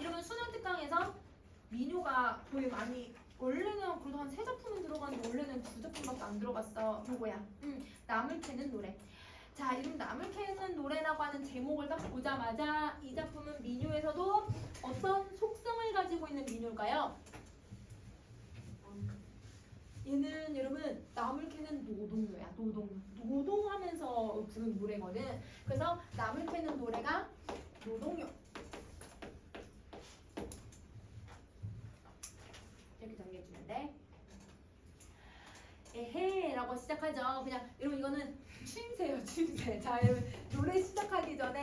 이러면 수능 특강에서 민요가 거의 많이 원래는 그래도 한 3작품은 들어갔는데 원래는 2작품밖에 안 들어갔어. 요거야. 남을 캐는 노래. 자, 이름 남을 캐는 노래라고 하는 제목을 딱 보자마자 이 작품은 민요에서도 어떤 속성을 가지고 있는 민요일까요? 얘는 여러분 남을 캐는 노동요야. 노동하면서 부른 노래거든. 그래서 남을 캐는 노래가 노동요. 이렇게 정리해주면 돼. 에헤라고 시작하죠. 그냥 여러분 이거는 추임새예요. 추임새. 자, 여러분 노래 시작하기 전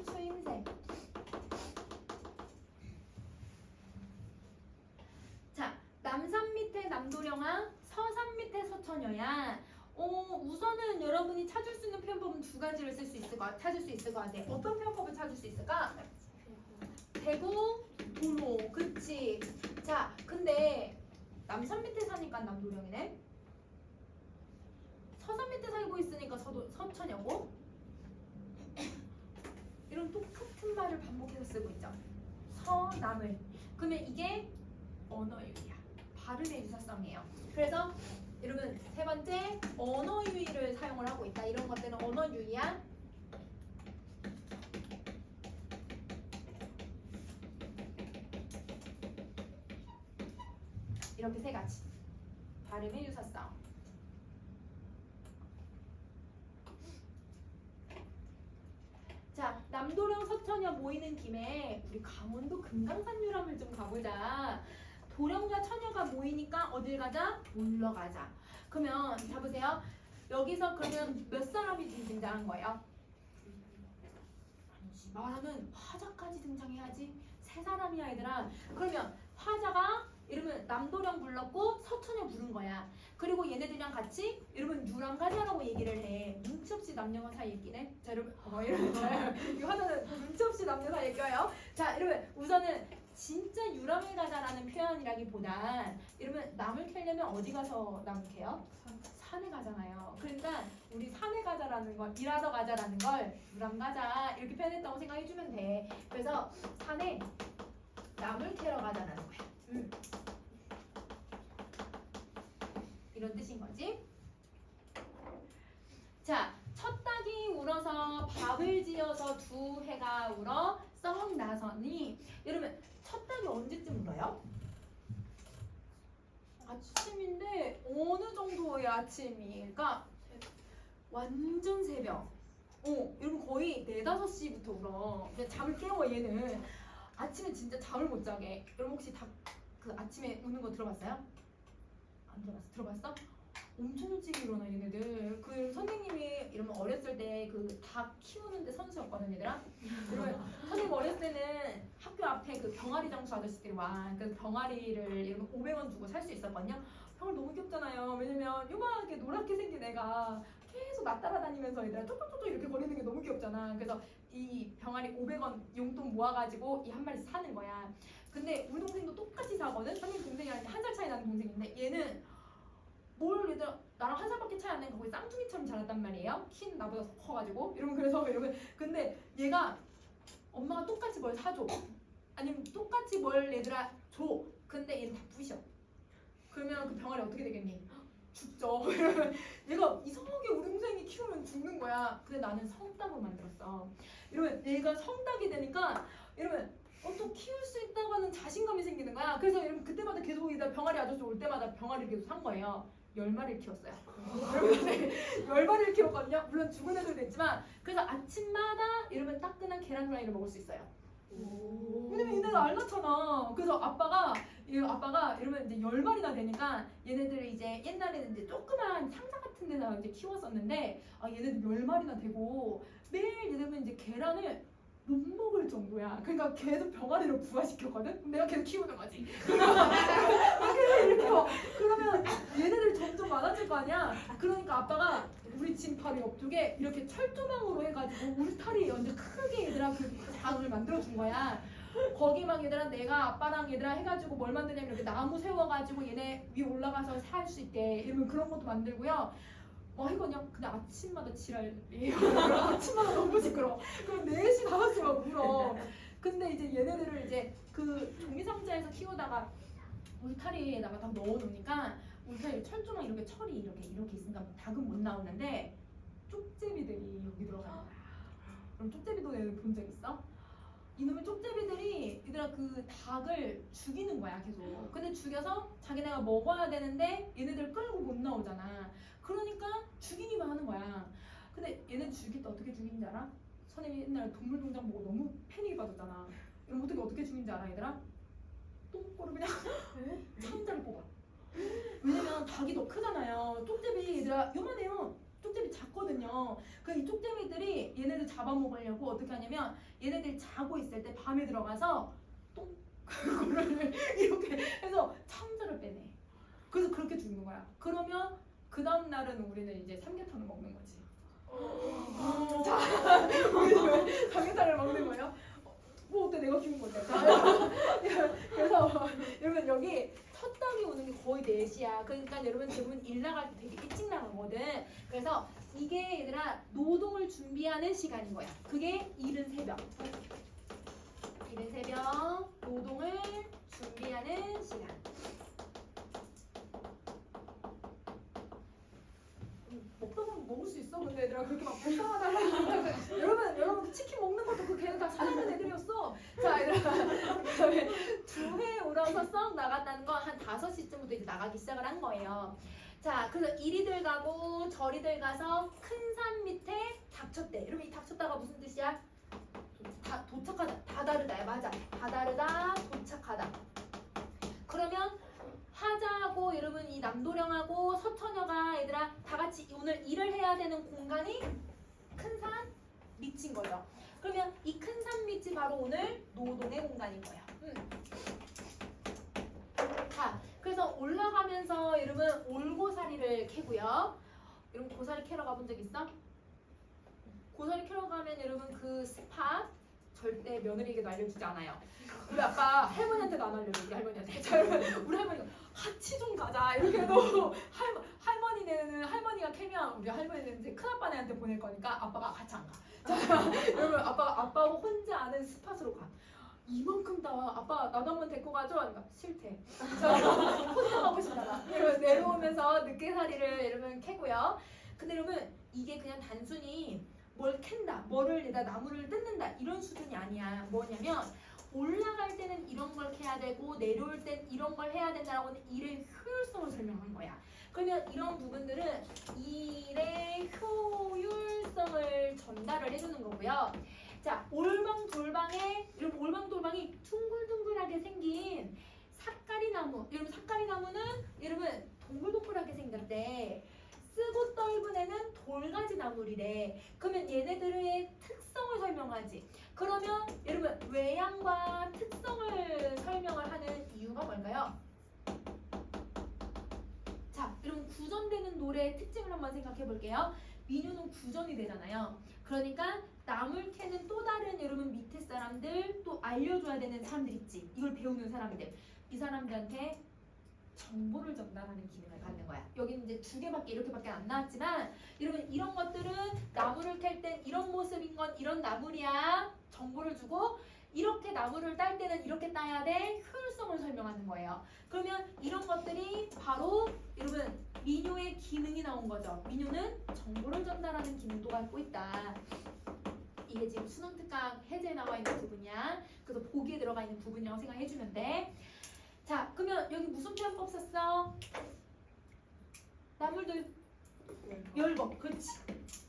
추임새. 자, 남산 밑에 남도령아, 서산 밑에 서처녀야. 우선은 여러분이 찾을 수 있는 표현법은 2가지를 찾을 수 있을 것 같아. 어떤 표현법을 찾을 수 있을까? 대구, 도로. 그치. 자, 근데 남산 밑에 사니까 남도령이네. 서산 밑에 살고 있으니까 서처녀고. 이런 똑같은 말을 반복해서 쓰고 있죠. 서남을. 그러면 이게 언어유희야. 발음의 유사성이에요. 그래서 여러분 3번째 언어유희를 사용을 하고 있다. 이런 것들은 언어유희야. 이렇게 3가지. 발음의 유사성. 자, 남도령 서처녀 모이는 김에 우리 강원도 금강산 유람을 좀 가보자. 도령과 처녀가 모이니까 어딜 가자? 놀러 가자. 그러면 잡으세요. 여기서 그러면 몇 사람이 등장한 거예요? 아니지. 말하면 화자까지 등장해야지. 3사람이야 얘들아. 그러면 화자가 이러면 남도령 불렀고 서처녀 부른 거야. 그리고 얘네들이랑 같이 여러분 유람 가자라고 얘기를 해. 눈치 없이 남녀가 사이 얘기네. 자 여러분 이러면 이 화자는 눈치 없이 남녀 사이 얘기해요. 자 여러분 우선은 진짜 유람을 가자라는 표현이라기보단 여러분 남을 캐려면 어디 가서 남을 캐요? 산에 가잖아요. 그러니까 우리 산에 가자라는 걸 일하러 가자라는 걸 유람 가자 이렇게 표현했다고 생각해주면 돼. 그래서 산에 남을 캐러 가자라는 거야. 이런 뜻인 거지. 자, 첫 닭이 울어서 밥을 지어서 2 해가 울어 썩 나서니. 여러분 첫 닭이 언제쯤 울어요? 아침인데 어느 정도의 아침이? 그러니까 완전 새벽. 여러분 거의 4, 5시부터 울어. 그냥 잠을 깨워 얘는. 아침에 진짜 잠을 못 자게. 여러분 혹시 닭 그 아침에 우는 거 들어봤어요? 안 들어봤어? 들어봤어? 엄청 일찍 일어나 얘네들. 그 선생님이 이러면 어렸을 때 그 닭 키우는데 선수였거든 얘들아. 그러면 선생님 어렸을 때는 학교 앞에 그 병아리 장수 아저씨들이 와. 그 병아리를 이러면 500원 주고 살 수 있었거든요. 병아리 너무 귀엽잖아요. 왜냐면 요만하게 노랗게 생긴 애가 계속 나 따라다니면서 얘들아 쪼쪼쪼쪼 이렇게 거리는 게 너무 귀엽잖아. 그래서 이 병아리 500원 용돈 모아가지고 이 한 마리 사는 거야. 근데 우리 동생도 똑같이 사거든. 선생님 동생이랑 1살 차이 나는 동생인데 얘는 뭘 얘들아 나랑 1살밖에 차이 안 나니까 거의 쌍둥이처럼 자랐단 말이에요. 키는 나보다 더 커가지고 이러면 그래서 이러면 근데 얘가 엄마가 똑같이 뭘 사줘 아니면 똑같이 뭘 얘들아 줘. 근데 얘는 다 부셔. 그러면 그 병아리 어떻게 되겠니? 죽죠. 얘가 이상하게 우리 동생이 키우면 죽는 거야. 근데 나는 성닭으로 만들었어. 이러면 얘가 성닭이 되니까 이러면 또 키울 수 있다고 하는 자신감이 생기는 거야. 그래서 이러면 그때마다 계속 얘가 병아리 아저씨 올 때마다 병아리를 계속 산 거예요. 10마리를 키웠어요. 10마리를 키웠거든요. 물론 죽은 애들도 있지만 그래서 아침마다 이러면 따끈한 계란 후라이를 먹을 수 있어요. 왜냐면 얘네들 알낳잖아. 그래서 아빠가 이러면 이제 10마리나 되니까 얘네들을 이제 옛날에는 이제 조그만 상자 같은 데서 이제 키웠었는데 얘네들 10마리나 되고 매일 얘네들 이제 계란을 못 먹을 정도야. 그러니까 계속 병아리로 부화시켰거든? 내가 계속 키우는 거지. 계속 이렇게 그러면 얘네들 점점 많아질 거 아니야? 그러니까 아빠가 우리 집 바로 옆쪽에 이렇게 철조망으로 해가지고 울타리 완전 크게 얘들아 그 장을 만들어준 거야. 거기 막 얘들아 내가 아빠랑 얘들아 해가지고 뭘 만드냐면 이렇게 나무 세워가지고 얘네 위에 올라가서 살 수 있게 이러면 그런 것도 만들고요. 뭐 하거든요. 근데 아침마다 지랄이에요. 아침마다 너무 시끄러워. 그럼 4시, 5시 막 울어. 근데 이제 얘네들을 이제 그 종이상자에서 키우다가 울타리에다가 다 넣어놓으니까 울타리 철조망 이렇게 철이 이렇게 있으니까 닭은 못 나오는데 쪽제비들이 여기 들어가는 거야. 그럼 쪽제비도 얘는 본 적 있어? 이놈의 쪽제비들이 얘들아 그 닭을 죽이는 거야 계속. 근데 죽여서 자기네가 먹어야 되는데 얘네들 끌고 못 나오잖아. 그러니까 죽이기만 하는 거야. 근데 얘네 죽일 때 어떻게 죽이는지 알아? 선생님이 옛날에 동물농장 보고 너무 패닉이 빠졌잖아. 이럼 어떻게 죽이는지 알아 얘들아? 똥꼬를 그냥 상자를 뽑아. 왜냐면 닭이 더 크잖아요. 쪽제비 얘들아 요만해요. 쪽제비 작거든요. 그 이 쪽제비들이 얘네들 잡아먹으려고 어떻게 하냐면 얘네들 자고 있을 때 밤에 들어가서 그거를 이렇게 해서 창자를 빼내. 그래서 그렇게 죽는 거야. 그러면 그 다음 날은 우리는 이제 삼계탕을 먹는 거지. 자, 우리는 삼계탕을 먹는 거예요. 뭐 어때 내가 키운 건데. 그래서 여러분 여기 첫 닭이 오는 게 거의 4시야. 그러니까 여러분 대부분 일 나갈 때 되게 일찍 나가거든. 그래서 이게 얘들아 노동을 준비하는 시간인 거야. 그게 이른 새벽. 이른 새벽 노동을 준비하는 시간. 먹다 보면 먹을 수 있어. 근데 얘들아 그렇게 막 불쌍하다. 여러분 치킨 먹는 것도 그 걔는 다 사랑하는 애들이었어. 자 얘들아 그다음에 2회 울어서 썩 나갔다는 건 한 5시쯤부터 이제 나가기 시작을 한 거예요. 자 그래서 이리들 가고 저리들 가서 큰 산 밑에 닥쳤대. 여러분 이 닥쳤다가 무슨 뜻이야? 도착하다. 다다르다야. 맞아. 다다르다 도착하다. 그러면 하자하고 여러분 이 남도령하고 서처녀가 얘들아 다 같이 오늘 일을 해야 되는 공간이 큰 산 밑인 거죠. 그러면 이 큰 산 밑이 바로 오늘 노동의 공간인 거예요. 자, 그래서 올라가면서 여러분 올고사리를 캐고요. 여러분 고사리 캐러 가본 적 있어? 고사리 캐러 가면 여러분 그 스팟 절대 며느리에게도 알려주지 않아요. 우리 아빠 할머니한테도 안 알려줘. 우리 할머니한테. 자, 여러분 우리 할머니가 같이 좀 가자 이렇게 해도 할머니는 할머니가 캐면 우리 할머니는 이제 큰아빠네한테 보낼 거니까 아빠가 같이 안 가. 자, 여러분 아빠하고 혼자 아는 스팟으로 가. 이만큼 다 아빠 나도 한번 데리고 가죠? 그러니까 싫대. 자, 혼자 가고 싶다 나. 여러분 내려오면서 늦게살이를 여러분 캐고요. 근데 여러분 이게 그냥 단순히 뭘 캔다, 뭐를 내다 나무를 뜯는다 이런 수준이 아니야. 뭐냐면 올라갈 때는 이런 걸 해야 되고 내려올 땐 이런 걸 해야 된다라고는 일의 효율성을 설명한 거야. 그러면 이런 부분들은 일의 효율성을 전달을 해주는 거고요. 자, 올방돌방에 여러분 올방돌방이 둥글둥글하게 생긴 삭가리나무. 여러분 삭가리나무는 여러분 동글동글하게 생겼대. 쓰고 떫은 애는 돌가지 나물이래. 그러면 얘네들의 특성을 설명하지. 그러면 여러분 외양과 특성을 설명을 하는 이유가 뭘까요? 자, 여러분 구전되는 노래의 특징을 한번 생각해 볼게요. 민요는 구전이 되잖아요. 그러니까 나물 캐는 또 다른 여러분 밑에 사람들 또 알려줘야 되는 사람들 있지. 이걸 배우는 사람들. 이 사람들한테 정보를 전달하는 기능을 갖는 거야. 여기는 이제 2개밖에 이렇게밖에 안 나왔지만 여러분 이런 것들은 나무를 캘 땐 이런 모습인 건 이런 나물이야. 정보를 주고 이렇게 나무를 딸 때는 이렇게 따야 돼. 효율성을 설명하는 거예요. 그러면 이런 것들이 바로 여러분 민요의 기능이 나온 거죠. 민요는 정보를 전달하는 기능도 갖고 있다. 이게 지금 수능 특강 해제에 나와 있는 부분이야. 그래서 보기에 들어가 있는 부분이라고 생각해주면 돼. 자, 그러면 여기 무슨 표현법 썼어? 나물들 열거. 그렇지.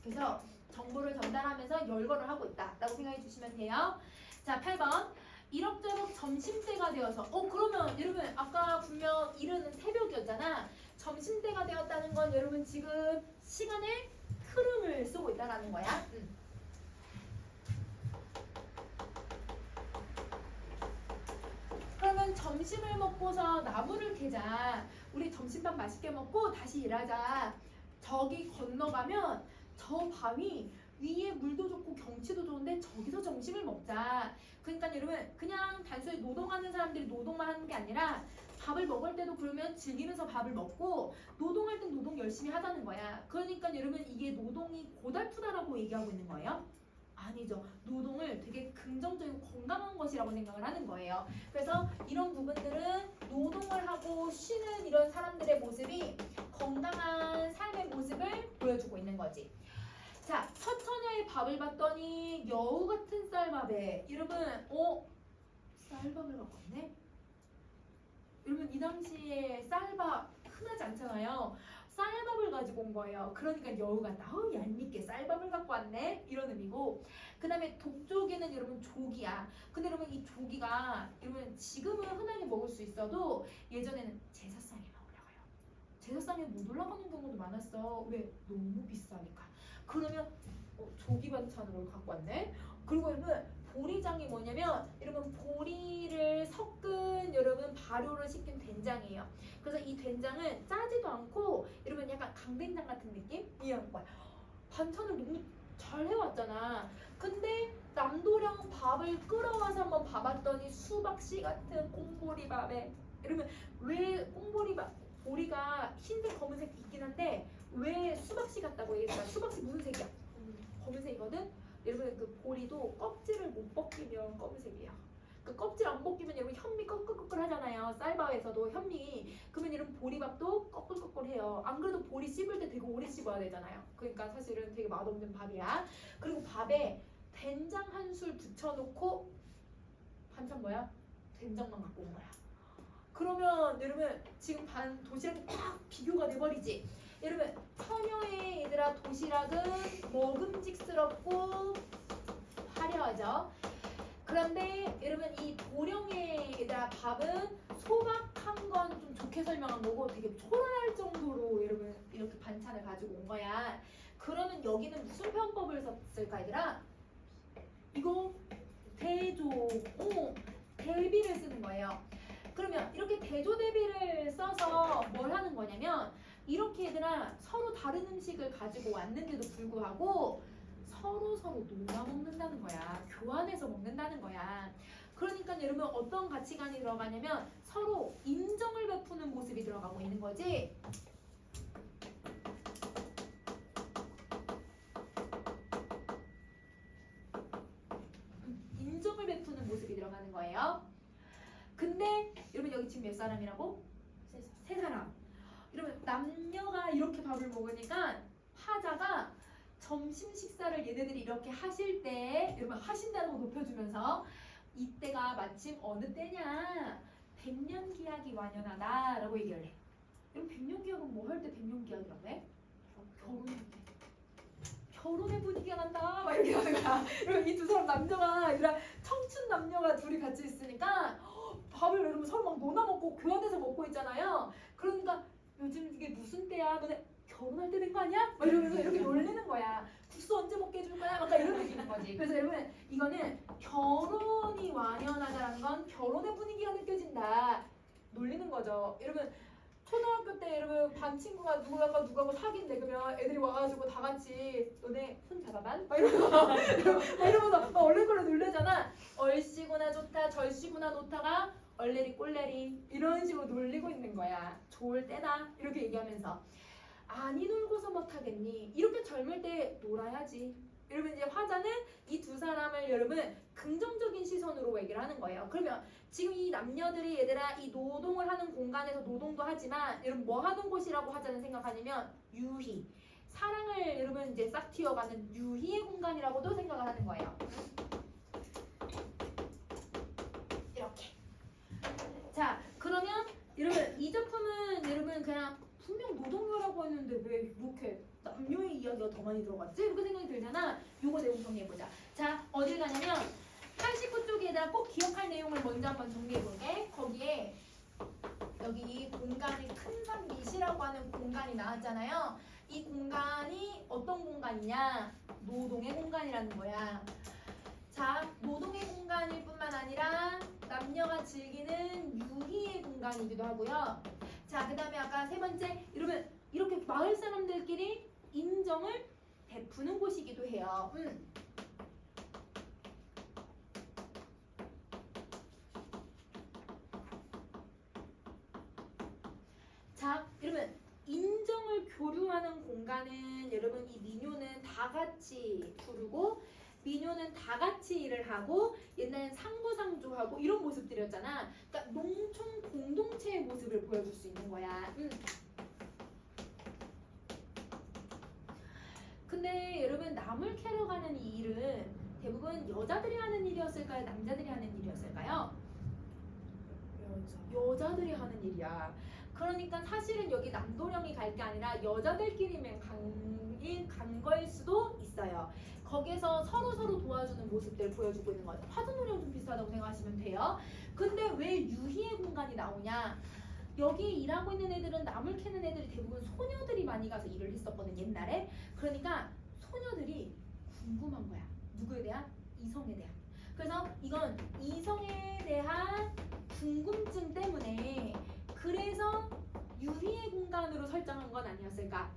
그래서 정보를 전달하면서 열거를 하고 있다 라고 생각해 주시면 돼요. 자, 8번 이럭저럭 점심때가 되어서 그러면 여러분 아까 분명 이른 새벽이었잖아. 점심때가 되었다는 건 여러분 지금 시간의 흐름을 쓰고 있다라는 거야. 그러면 점심을 먹고서 나무를 캐자. 우리 점심밥 맛있게 먹고 다시 일하자. 저기 건너가면 저 밤이 위에 물도 좋고 경치도 좋은데 저기서 점심을 먹자. 그러니까 여러분 그냥 단순히 노동하는 사람들이 노동만 하는 게 아니라 밥을 먹을 때도 그러면 즐기면서 밥을 먹고 노동할 땐 노동 열심히 하자는 거야. 그러니까 여러분 이게 노동이 고달프다라고 얘기하고 있는 거예요? 아니죠. 노동을 되게 긍정적이고 건강한 것이라고 생각을 하는 거예요. 그래서 이런 부분들은 노동을 하고 쉬는 이런 사람들의 모습이 건강한 삶의 모습을 보여주고 있는 거지. 자, 처처녀의 밥을 봤더니 여우 같은 쌀밥에 여러분 쌀밥을 갖고 왔네? 여러분 이 당시에 쌀밥 흔하지 않잖아요. 쌀밥을 가지고 온 거예요. 그러니까 여우가 나우 얄밉게 쌀밥을 갖고 왔네 이런 의미고, 그 다음에 독조개는 여러분 조기야. 근데 여러분 이 조기가 여러분 지금은 흔하게 먹을 수 있어도 예전에는 제사상에만 올라가요. 제사상에 못 올라가는 경우도 많았어. 왜? 너무 비싸니까. 그러면 조기 반찬으로 갖고 왔네. 그리고 여러분 보리장이 뭐냐면 여러분 보리를 섞은 여러분 발효를 시킨 된장이에요. 그래서 이 된장은 짜지도 않고 여러분 약간 강된장 같은 느낌이란 거야. 반찬을 너무 잘 해왔잖아. 근데 남도령 밥을 끓여와서 한번 봐봤더니 수박씨 같은 꽁보리밥에 여러분 왜 꽁보리밥 보리가 흰색 검은색 있긴 한데 왜 수박씨 같다고 얘기했잖아. 수박씨 무슨 색이야? 검은색이거든. 여러분 그 보리도 껍질을 못 벗기면 검은색이에요. 그 껍질 안 벗기면 여러분 현미 꺼끌꺼끌 하잖아요. 쌀밥에서도 현미. 그러면 여러분 보리밥도 꺼끌꺼끌해요. 안 그래도 보리 씹을 때 되게 오래 씹어야 되잖아요. 그러니까 사실은 되게 맛없는 밥이야. 그리고 밥에 된장 한 술 붙여놓고 반찬 뭐야? 된장만 갖고 온 거야. 그러면 여러분 지금 반 도시락이 딱 비교가 돼버리지. 여러분 처녀의 얘들아 도시락은 먹음직스럽고 화려하죠. 그런데 여러분 이 도령의 얘들아 밥은 소박한 건 좀 좋게 설명한 거고 되게 초라할 정도로 여러분 이렇게 반찬을 가지고 온 거야. 그러면 여기는 무슨 편법을 썼을까 얘들아? 이거 대조, 대비를 쓰는 거예요. 그러면 이렇게 대조 대비를 써서 뭘 하는 거냐면 이렇게 얘들아 서로 다른 음식을 가지고 왔는데도 불구하고 서로 놀아 먹는다는 거야. 교환해서 먹는다는 거야. 그러니까 여러분 어떤 가치관이 들어가냐면 서로 인정을 베푸는 모습이 들어가고 있는 거지. 인정을 베푸는 모습이 들어가는 거예요. 근데 여러분 여기 지금 몇 사람이라고? 세 사람. 여러분 남녀가 이렇게 밥을 먹으니까 화자가 점심 식사를 얘네들이 이렇게 하실 때 여러분 하신다는 거 높여주면서 이때가 마침 어느 때냐? 백년기약이 완연하다 라고 얘기를 해. 여러분 백년기약은 뭐 할 때 백년기약이라고 해? 결혼할 때. 결혼의 분위기가 난다 막 이렇게 하는 거야. 그리고 이 두 사람 남녀가 이런 청춘 남녀가 둘이 같이 있으니까 밥을 여러분 서로 막 논아 먹고 교환해서 먹고 있잖아요. 그러니까 요즘 이게 무슨 때야? 너네 결혼할 때 된 거 아니야? 막 이러면서 이렇게 놀리는 거야. 국수 언제 먹게 해줄 거야? 막 이런 얘기인 거지. 그래서 여러분 이거는 결혼이 완연하다는 건 결혼의 분위기가 느껴진다. 놀리는 거죠. 여러분 초등학교 때 여러분 반 친구가 누구하고 사귄대. 그러면 애들이 와가지고 다 같이 너네 손 잡아반? 막 이러면서 막 얼른걸로 놀래잖아. 얼씨구나 좋다 절씨구나 놓다가 얼레리 꼴레리 이런 식으로 놀리고 있는 거야. 좋을 때다 이렇게 얘기하면서 아니 놀고서 못하겠니? 이렇게 젊을 때 놀아야지. 여러분 이제 화자는 이 두 사람을 여러분 긍정적인 시선으로 얘기를 하는 거예요. 그러면 지금 이 남녀들이 얘들아 이 노동을 하는 공간에서 노동도 하지만 여러분 뭐 하는 곳이라고 화자는 생각하냐면 유희, 사랑을 여러분 이제 싹 튀어가는 유희의 공간이라고도 생각을 하는 거예요. 이렇게. 자 그러면 여러분 이 작품은 여러분 그냥 분명 노동요라고 했는데 왜 이렇게 남녀의 이야기가 더 많이 들어갔지? 이렇게 생각이 들잖아. 요거 내용 정리해보자. 자 어딜 가냐면 89쪽에다 꼭 기억할 내용을 먼저 한번 정리해볼게. 거기에 여기 이 공간이 큰산 밑이라고 하는 공간이 나왔잖아요. 이 공간이 어떤 공간이냐? 노동의 공간이라는 거야. 자, 노동의 공간일 뿐만 아니라 남녀가 즐기는 유희의 공간이기도 하고요. 자, 그 다음에 아까 세 번째, 여러분 이렇게 마을 사람들끼리 인정을 베푸는 곳이기도 해요. 자, 여러분 인정을 교류하는 공간은 여러분 이 민요는 다 같이 부르고 민요는 다 같이 일을 하고 옛날엔 상부상조하고 이런 모습들이었잖아. 그러니까 농촌 공동체의 모습을 보여줄 수 있는 거야. 근데 여러분 나물 캐러 가는 이 일은 대부분 여자들이 하는 일이었을까요? 남자들이 하는 일이었을까요? 여자들이 하는 일이야. 그러니까 사실은 여기 남도령이 갈 게 아니라 여자들끼리만 간 거일 수도 있어요. 거기서 서로 도와주는 모습들을 보여주고 있는 거죠. 화두놀이랑 좀 비슷하다고 생각하시면 돼요. 근데 왜 유희의 공간이 나오냐? 여기 일하고 있는 애들은 나물 캐는 애들이 대부분 소녀들이 많이 가서 일을 했었거든 옛날에. 그러니까 소녀들이 궁금한 거야. 누구에 대한? 이성에 대한. 그래서 이건 이성에 대한 궁금증 때문에 그래서 유희의 공간으로 설정한 건 아니었을까?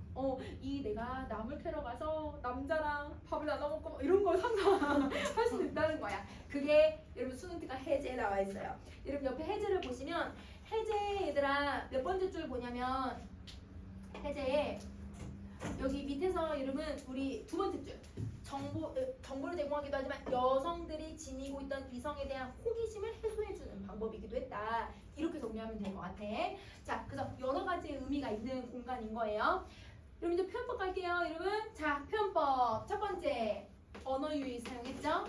이 내가 나물 캐러 가서 남자랑 밥을 나눠 먹고 뭐 이런 걸 상상할 수 있다는 거야. 그게 여러분 수능특강 해제에 나와 있어요. 여러분 옆에 해제를 보시면 해제 얘들아 몇 번째 줄 보냐면 해제에 여기 밑에서 여러분 우리 두 번째 줄 정보를 제공하기도 하지만 여성들이 지니고 있던 이성에 대한 호기심을 해소해주는 방법이기도 했다. 이렇게 정리하면 될 것 같아. 자, 그래서 여러 가지 의미가 있는 공간인 거예요. 여러분 이제 표현법 갈게요, 여러분. 자, 표현법 첫 번째 언어 유희 사용했죠?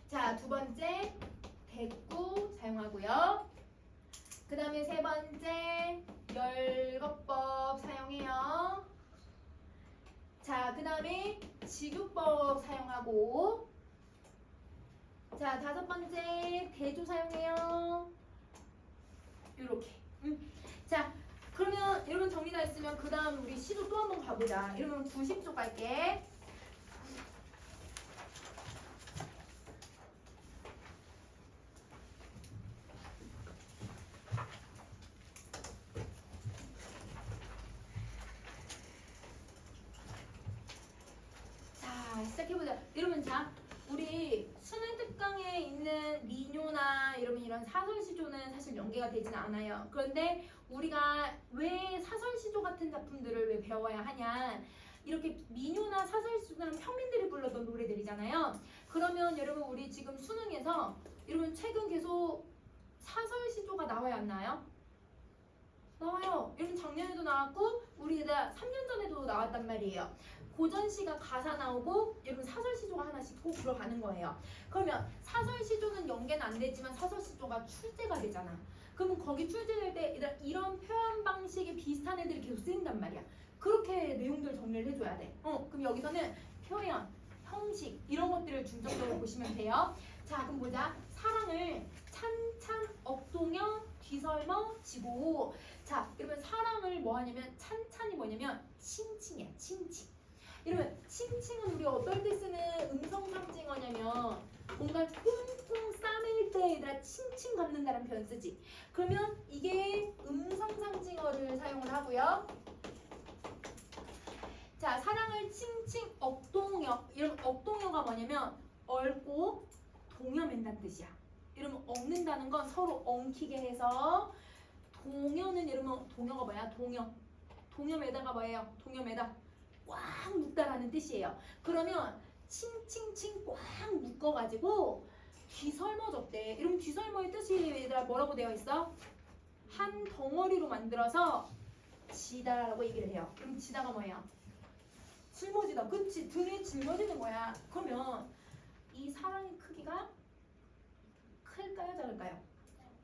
자, 두 번째 대꾸 사용하고요. 그 다음에 세 번째 열거법 사용해요. 자, 그 다음에 직유법 사용하고 자, 다섯 번째 대조 사용해요. 요렇게. 자, 그러면 여러분 정리 다 했으면 그 다음 우리 시도 또 한번 가보자. 이러면 90쪽 갈게. 자, 시작해보자. 여러분 자, 우리 수능 특강에 있는 민요나 여러분 이런 사설시조는 사실 연계가 되진 않아요. 그런데 우리가 왜 사설시조 같은 작품들을 왜 배워야 하냐? 이렇게 민요나 사설시조는 평민들이 불렀던 노래들이잖아요. 그러면 여러분 우리 지금 수능에서 여러분 최근 계속 사설시조가 나와요, 안 나와요? 나와요. 여러분 작년에도 나왔고 우리 3년 전에도 나왔단 말이에요. 고전시가 가사 나오고 여러분 사설시조가 하나씩 꼭 들어가는 거예요. 그러면 사설시조는 연계는 안 되지만 사설시조가 출제가 되잖아. 그러면 거기 출제될 때 이런 표현 방식이 비슷한 애들이 계속 쓰인단 말이야. 그렇게 내용들 정리를 해줘야 돼. 그럼 여기서는 표현, 형식 이런 것들을 중점적으로 보시면 돼요. 자, 그럼 보자. 사랑을 찬찬, 억동형, 뒤설머, 지고. 자, 여러분 사랑을 뭐 하냐면 찬찬이 뭐냐면 칭칭이야, 칭칭. 이러면 칭칭은 우리 어떨 때 쓰는 음성 상징어냐면 뭔가 꽁꽁 싸맬 때 얘들아 칭칭 갖는다는 표현 쓰지. 그러면 이게 음성 상징어를 사용을 하고요. 자, 사랑을 칭칭 억동여. 이러면 억동여가 뭐냐면 얽고 동여맨다는 뜻이야. 이러면 얽는다는 건 서로 엉키게 해서 동여는 이러면 동여가 뭐야? 동여매다가 뭐예요? 동여매다 꽉 묶다라는 뜻이에요. 그러면 칭칭칭 꽉 묶어가지고 뒤설머졌대. 이러면 뒤설머의 뜻이 얘들아 뭐라고 되어 있어? 한 덩어리로 만들어서 지다라고 얘기를 해요. 그럼 지다가 뭐예요? 짊어지다. 그치? 등에 짊어지는 거야. 그러면 이 사랑의 크기가 클까요? 작을까요?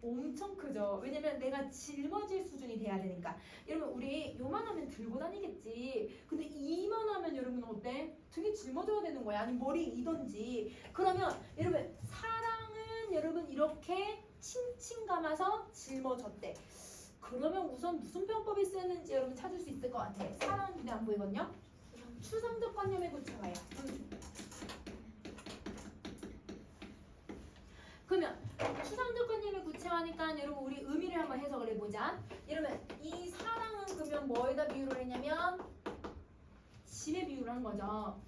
엄청 크죠. 왜냐면 내가 짊어질 수준이 돼야 되니까. 여러분 우리 요만하면 들고 다니겠지. 근데 이만하면 여러분 어때? 등에 짊어져야 되는 거야. 아니면 머리에 이던지. 그러면 여러분 사랑은 여러분 이렇게 칭칭 감아서 짊어졌대. 그러면 우선 무슨 표현법이 쓰였는지 여러분 찾을 수 있을 것 같아. 사랑은 눈에 안 보이거든요. 추상적 관념의 구체화야. 그러면 추상적 관념의 구체화니까 여러분 우리 의미를 한번 해석을 해보자. 이러면 이 사랑은 그러면 뭐에다 비유를 했냐면 짐에 비유를 한 거죠.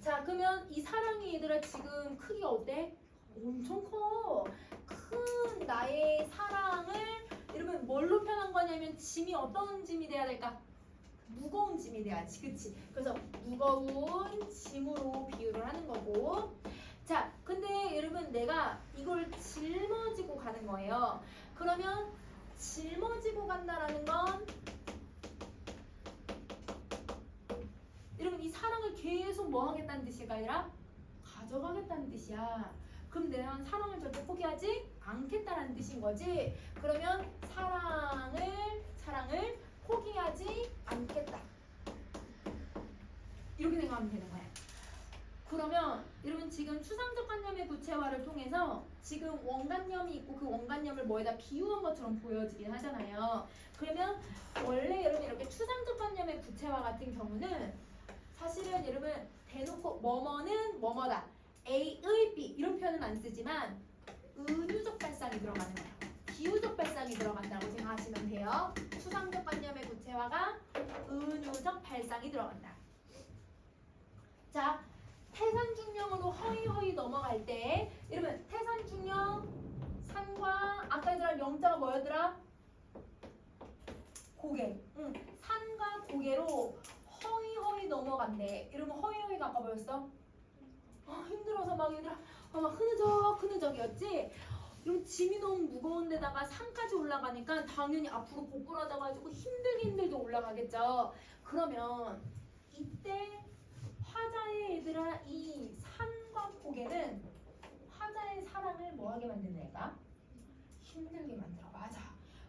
자, 그러면 이 사랑이 얘들아 지금 크기가 어때? 엄청 커. 큰 나의 사랑을 이러면 뭘로 표현한 거냐면 짐이 어떤 짐이 돼야 될까? 무거운 짐이 돼야지, 그치? 그래서 무거운 짐으로 비유를 하는 거고. 자, 근데 여러분 내가 이걸 짊어지고 가는 거예요. 그러면 짊어지고 간다라는 건 여러분 이 사랑을 계속 뭐 하겠다는 뜻이가 아니라 가져가겠다는 뜻이야. 그럼 내가 사랑을 절대 포기하지 않겠다라는 뜻인 거지. 그러면 사랑을 포기하지 않겠다. 이렇게 생각하면 되는 거야. 그러면 여러분 지금 추상적 관념의 구체화를 통해서 지금 원관념이 있고 그 원관념을 뭐에다 비유한 것처럼 보여지긴 하잖아요. 그러면 원래 여러분 이렇게 추상적 관념의 구체화 같은 경우는 사실은 여러분 대놓고 뭐뭐는 뭐뭐다, A의 B 이런 표현은 안 쓰지만 은유적 발상이 들어가는 거예요. 비유적 발상이 들어간다고 생각하시면 돼요. 추상적 관념의 구체화가 은유적 발상이 들어간다. 자, 태산중령으로 허이허이 넘어갈 때 여러분 태산중령 산과 아까 얘들아 영자가 뭐였더라? 고개. 산과 고개로 허이허이 넘어간대. 이러면 허이허이가 아까 뭐였어? 힘들어서 막 얘들아 막 흐느적이었지? 이런 짐이 너무 무거운 데다가 산까지 올라가니까 당연히 앞으로 고꾸라져가지고 힘들게 올라가겠죠. 그러면 이때 화자의 얘들아 이 산과 고개는 화자의 사랑을 뭐하게 만드는 애가? 힘들게 만들어. 맞아.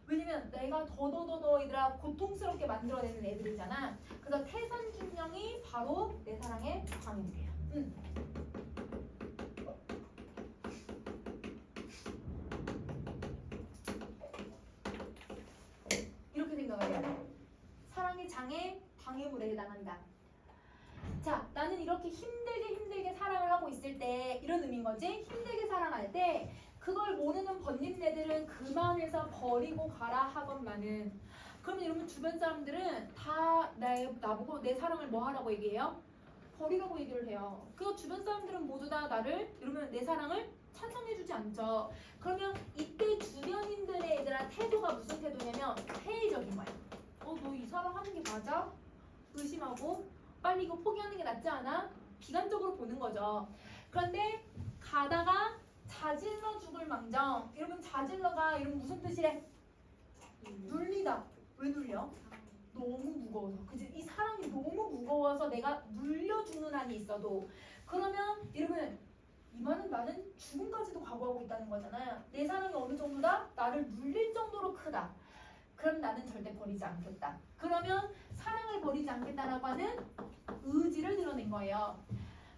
왜냐면 내가 더더더더 얘들아 고통스럽게 만들어내는 애들이잖아. 그래서 태산중령이 바로 내 사랑의 방임돼요. 이렇게 생각을 해야 돼. 사랑의 장애 방해물에 해당한다. 자, 나는 이렇게 힘들게 사랑을 하고 있을 때 이런 의미인 거지. 힘들게 사랑할 때 그걸 모르는 번님네들은 그만해서 버리고 가라 하건만은. 그러면 여러분 주변 사람들은 다 나보고 내 사랑을 뭐 하라고 얘기해요? 버리라고 얘기를 해요. 그 주변 사람들은 모두 다 나를 이러면 내 사랑을 찬성해주지 않죠. 그러면 이때 주변인들의 얘들아 태도가 무슨 태도냐면 회의적인 거야. 너 이 사랑하는 게 맞아? 의심하고 빨리 이거 포기하는 게 낫지 않아? 비관적으로 보는 거죠. 그런데 가다가 자질러 죽을 망정. 여러분 자질러가 여러분 무슨 뜻이래? 눌리다. 왜 눌려? 너무 무거워서. 그치? 이 사랑이 너무 무거워서 내가 눌려 죽는 한이 있어도 그러면 여러분 이만은 나는 죽음까지도 각오하고 있다는 거잖아요. 내 사랑이 어느 정도다? 나를 눌릴 정도로 크다. 그럼 나는 절대 버리지 않겠다. 그러면 사랑을 버리지 않겠다라고 하는 의지를 드러낸 거예요.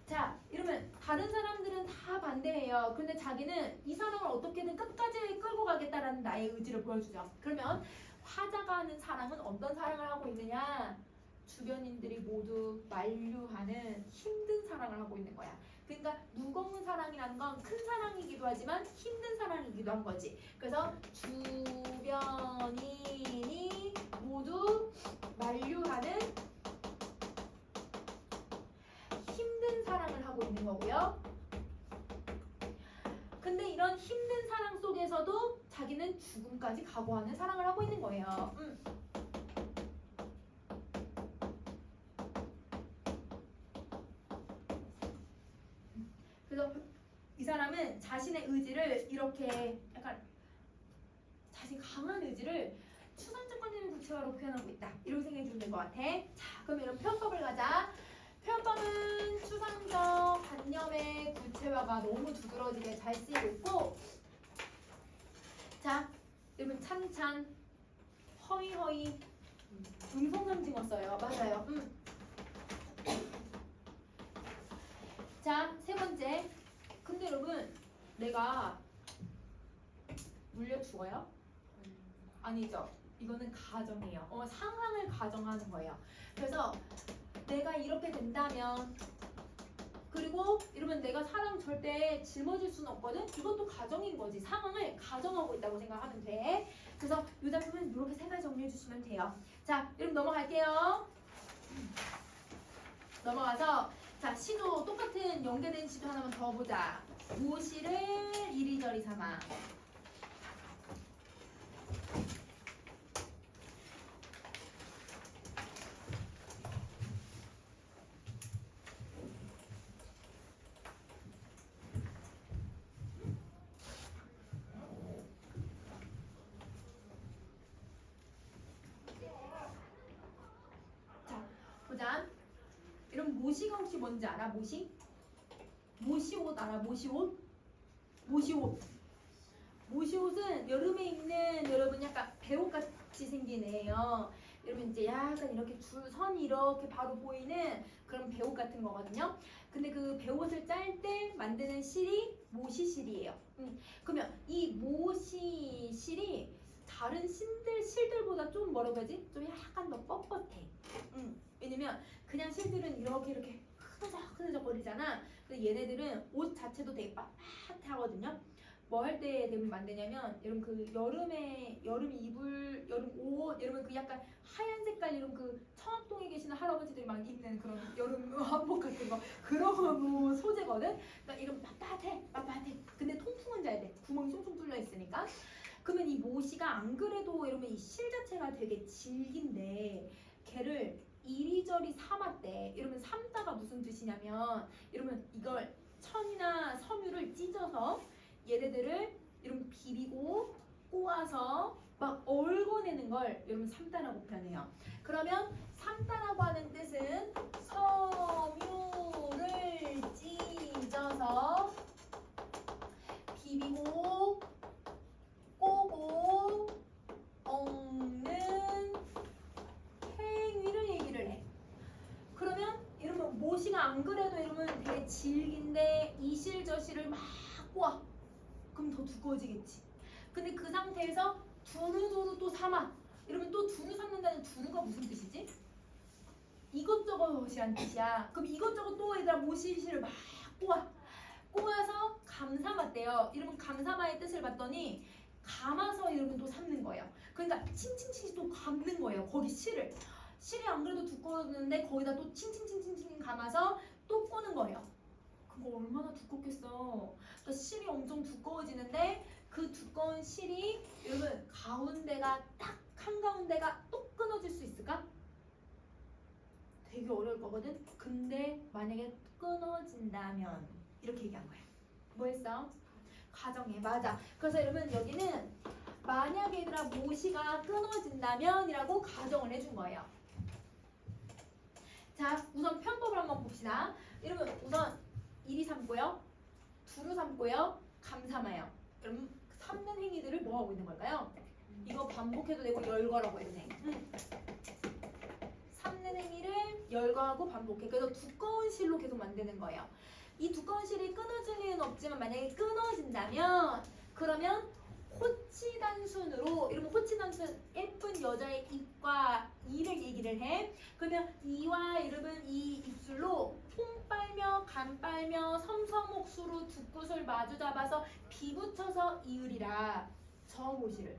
자, 이러면 다른 사람들은 다 반대해요. 근데 자기는 이 사랑을 어떻게든 끝까지 끌고 가겠다라는 나의 의지를 보여주죠. 그러면 화자가 하는 사랑은 어떤 사랑을 하고 있느냐? 주변인들이 모두 만류하는 힘든 사랑을 하고 있는 거야. 그러니까 무거운 사랑이라는 건 큰 사랑이기도 하지만 힘든 사랑이기도 한 거지. 그래서 주변인이 모두 만류하는 힘든 사랑을 하고 있는 거고요. 근데 이런 힘든 사랑 속에서도 자기는 죽음까지 각오하는 사랑을 하고 있는 거예요. 그래서 이 사람은 자신의 의지를 이렇게 약간 자신 강한 의지를 추상적 관념의 구체화로 표현하고 있다. 이렇게 생각해 주면 될 것 같아. 자, 그럼 이런 표현법을 가자. 표현법은 추상적 관념의 구체화가 너무 두드러지게 잘 쓰이고 있고, 자, 여러분 찬찬, 허이허이, 음성상징어 써요. 맞아요. 자, 세 번째. 근데 여러분, 내가 물려 죽어요? 아니죠. 이거는 가정이에요. 상황을 가정하는 거예요. 그래서 내가 이렇게 된다면, 그리고 이러면 내가 사랑 절대 짊어질 수는 없거든. 이것도 가정인 거지. 상황을 가정하고 있다고 생각하면 돼. 그래서 이 작품은 이렇게 세 가지 정리해 주시면 돼요. 자, 여러분 넘어갈게요. 넘어가서 자, 시도 똑같은 연계된 시도 하나만 더 보자. 무시를 이리저리 삼아. 모시가 혹시 뭔지 알아? 모시? 모시옷 알아? 모시옷? 모시옷. 모시옷은 여름에 입는 여러분 약간 배옷같이 생긴 애예요. 여러분 이제 약간 이렇게 선이 이렇게 바로 보이는 그런 배옷 같은 거거든요. 근데 그 배옷을 짤 때 만드는 실이 모시실이에요. 그러면 이 모시실이 다른 실들보다 좀 뭐라고 하지? 좀 약간 더 뻣뻣해. 왜냐면 그냥 실들은 이렇게 흐느적 거리잖아. 근데 얘네들은 옷 자체도 되게 빳빳하거든요. 뭐 할 때 되면 만드냐면 여러분 그 여름에 여름 이불 여름 옷 여러분 그 약간 하얀 색깔 이런 그 청학동에 계시는 할아버지들이 막 입는 그런 여름 한복 같은 거 그런 소재거든. 그러니까 이런 빳빳해. 근데 통풍은 잘 돼. 구멍이 숭숭 뚫려 있으니까. 그러면 이 모시가 안 그래도 이러면 이 실 자체가 되게 질긴데 걔를 이리저리 삼았대. 이러면 삼다가 무슨 뜻이냐면 이러면 이걸 천이나 섬유를 찢어서 얘네들을 이런 비비고 꼬아서 막 얽어내는 걸 여러분 삼다라고 표현해요. 그러면 삼다라고 하는 뜻은 섬유를 찢어서 비비고 꼬고 엉는 행위를 얘기를 해. 그러면 이러면 모시가 안 그래도 이러면 되게 질긴데 이실저실을 막 꼬아. 그럼 더 두꺼워지겠지. 근데 그 상태에서 두루두루 또 삼아. 이러면 또 두루 삼는다는 두루가 무슨 뜻이지? 이것저것이란 뜻이야. 그럼 이것저것 또 얘들아 모시실을 막 꼬아서 감삼았대요. 이러면 감삼아의 뜻을 봤더니 감아서 이러면 또 삼는 거예요. 그러니까 칭칭칭 또 감는 거예요. 거기 실을. 실이 안 그래도 두꺼웠는데 거기다 또 칭칭칭칭칭 감아서 또 꼬는 거예요. 그거 얼마나 두껍겠어. 그러니까 실이 엄청 두꺼워지는데 그 두꺼운 실이 여러분 가운데가 딱 한가운데가 또 끊어질 수 있을까? 되게 어려울 거거든. 근데 만약에 끊어진다면 이렇게 얘기한 거야. 뭐 했어? 가정해. 맞아. 그래서 여러분 여기는 만약에 얘들아 모시가 끊어진다면 이라고 가정을 해준 거예요. 자 우선 편법을 한번 봅시다. 여러분 우선 1이 삼고요. 두루 삼고요. 감삼아요. 여러분 삼는 행위들을 뭐 하고 있는 걸까요? 이거 반복해도 되고 열거라고 했네. 삼는 행위를 열거하고 반복해. 그래서 두꺼운 실로 계속 만드는 거예요. 이 두꺼운 실이 끊어질 리는 없지만 만약에 끊어진다면 그러면 호치단순으로 이러면 호치단순 예쁜 여자의 입과 이를 얘기를 해. 그러면 이와 이름은 이 입술로 폼 빨며 간 빨며 섬섬옥수로 두 끝을 마주 잡아서 비붙여서 이으리라. 저 모시를.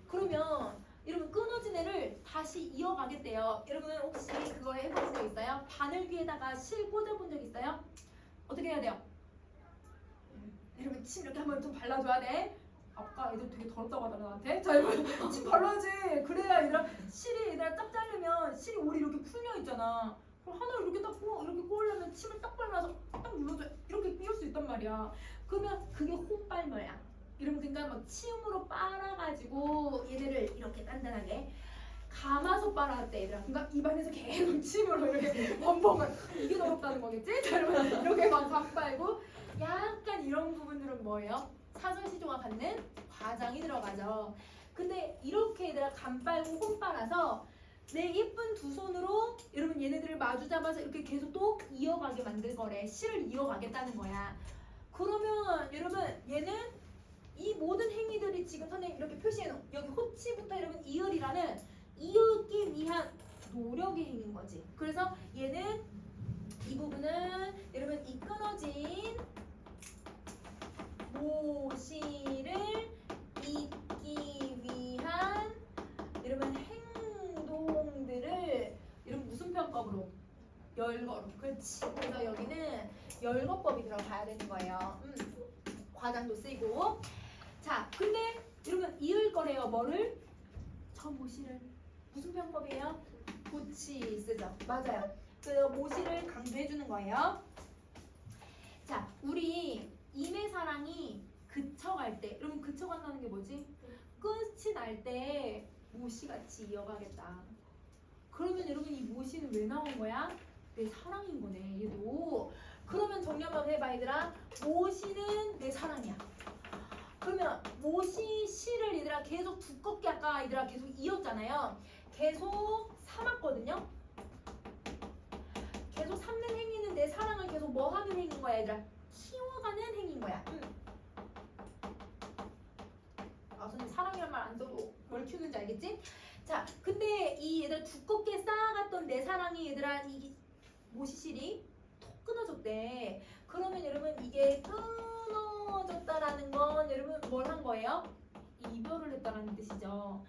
그러면 여러분 끊어진 애를 다시 이어가겠대요. 여러분 혹시 그거 해보신 적 있어요? 바늘귀에다가 실 꽂아본 적 있어요? 어떻게 해야 돼요? 여러분 침 이렇게 한번 좀 발라줘야 돼. 아까 애들 되게 더럽다고 하더라 나한테. 자 여러분 침 발라야지. 그래야 얘들아 실이 얘들아 딱 자르면 실이 오리 이렇게 풀려 있잖아. 그럼 하나를 이렇게 딱 이렇게 꼬으려면 침을 딱 발라서 딱 눌러줘. 이렇게 띄울 수 있단 말이야. 그러면 그게 혼빨머야. 이러면 그러니까 막 치움으로 빨아가지고 얘네를 이렇게 단단하게 감아서 빨아왔대 얘들아. 그러니까 입안에서 계속 침으로 이렇게 벙벙한 이게 더럽다는 거겠지? 자 여러분 이렇게 막 감빨고 약간 이런 부분들은 뭐예요? 사설시조가 갖는 과장이 들어가죠. 근데 이렇게 얘들아 감빨고 혼빨아서 내 예쁜 두 손으로 여러분 얘네들을 마주 잡아서 이렇게 계속 또 이어가게 만들 거래. 실을 이어가겠다는 거야. 그러면 여러분 얘는 이 모든 행위들이 지금 선생님 이렇게 표시해놓은 여기 호치부터 여러분 이을이라는 이을기 위한 노력의 행위인 거지. 그래서 얘는 이 부분은 여러분 이 끊어진 모시를 잇기 위한 여러분 행동들을 여러분 무슨 편법으로? 열거로. 그렇지. 그래서 여기는 열거법이 들어가야 되는 거예요. 과장도 쓰이고. 자, 근데 여러분 이을 거래요. 뭐를? 저 모시를. 무슨 편법이에요? 고치 쓰죠. 맞아요. 그 모시를 강조해 주는 거예요. 자, 우리 임의사랑이 그쳐갈 때, 여러분 그쳐간다는 게 뭐지? 끝이 날 때 모시같이 이어가겠다. 그러면 여러분 이 모시는 왜 나온 거야? 내 사랑인 거네 얘도. 그러면 정리 한번 해봐 얘들아. 모시는 내 사랑이야. 그러면 모시 시를 얘들아 계속 두껍게 아까 얘들아 계속 이었잖아요. 계속 삼았거든요. 계속 삼는 행위는 내 사랑을 계속 뭐 하는 행위인 거야 얘들아? 키워가는 행위인 거야. 아 선생님 사랑이란 말 안 써도 뭘 키우는지 알겠지? 자 근데 이 얘들아 두껍게 쌓아갔던 내 사랑이 얘들아 이 모시실이 톡 끊어졌대. 그러면 여러분 이게 끊어졌다라는 건 여러분 뭘 한 거예요? 이별을 했다라는 뜻이죠.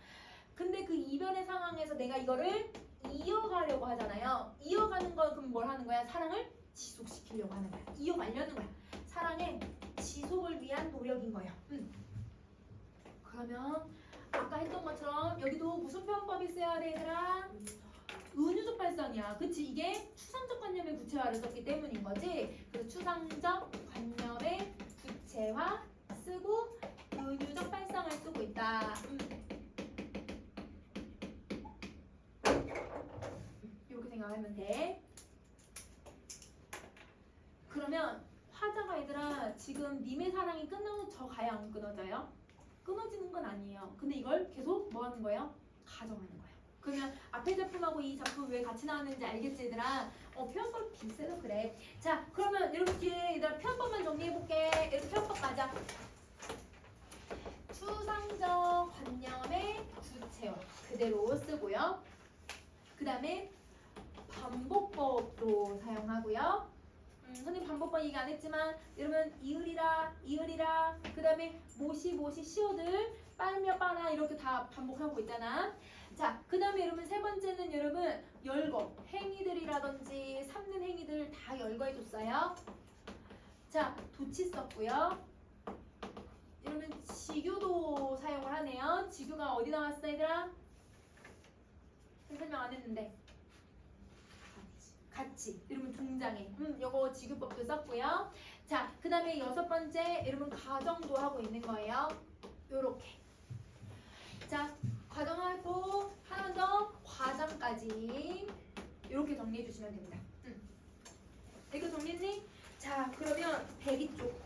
근데 그 이별의 상황에서 내가 이거를 이어가려고 하잖아요. 이어가는 건 그럼 뭘 하는 거야? 사랑을 지속시키려고 하는 거야. 이어가려는 거야. 사랑의 지속을 위한 노력인 거예요. 그러면 아까 했던 것처럼 여기도 무슨 표현법이 있어야 돼 얘들아? 은유적 발상이야. 그치? 이게 추상적 관념의 구체화를 썼기 때문인 거지. 그래서 추상적 관념의 구체화 쓰고 은유적 발상을 쓰고 있다. 이렇게 생각하면 돼. 그러면 화자가 얘들아 지금 님의 사랑이 끊어져 가야 안 끊어져요? 끊어지는 건 아니에요. 근데 이걸 계속 뭐 하는 거예요? 가져가는 거예요. 그러면 앞에 작품하고 이 작품 왜 같이 나왔는지 알겠지 얘들아? 표현법 비슷해서 그래. 자 그러면 여러분 뒤에 얘들아 표현법만 정리해볼게. 이렇게 표현법 가자. 추상적 관념의 구체화 그대로 쓰고요. 그 다음에 반복법도 사용하고요. 선생님 반복법 얘기 안 했지만 여러분 이을이라 그 다음에 모시 시어들 빨며 빠나 이렇게 다 반복하고 있잖아. 자 그 다음에 여러분 세 번째는 여러분 열거 행위들이라든지 삼는 행위들 다 열거해줬어요. 자 도치 썼고요. 여러분 지규도 사용을 하네요. 지규가 어디 나왔어 얘들아? 설명 안 했는데 같이 여러분 동장에 요거 지규법도 썼고요. 자 그 다음에 여섯 번째 여러분 가정도 하고 있는 거예요. 요렇게 자 과정하고 하나 더 과정까지 이렇게 정리해 주시면 됩니다. 이거 정리했니? 자 그러면 대기 쪽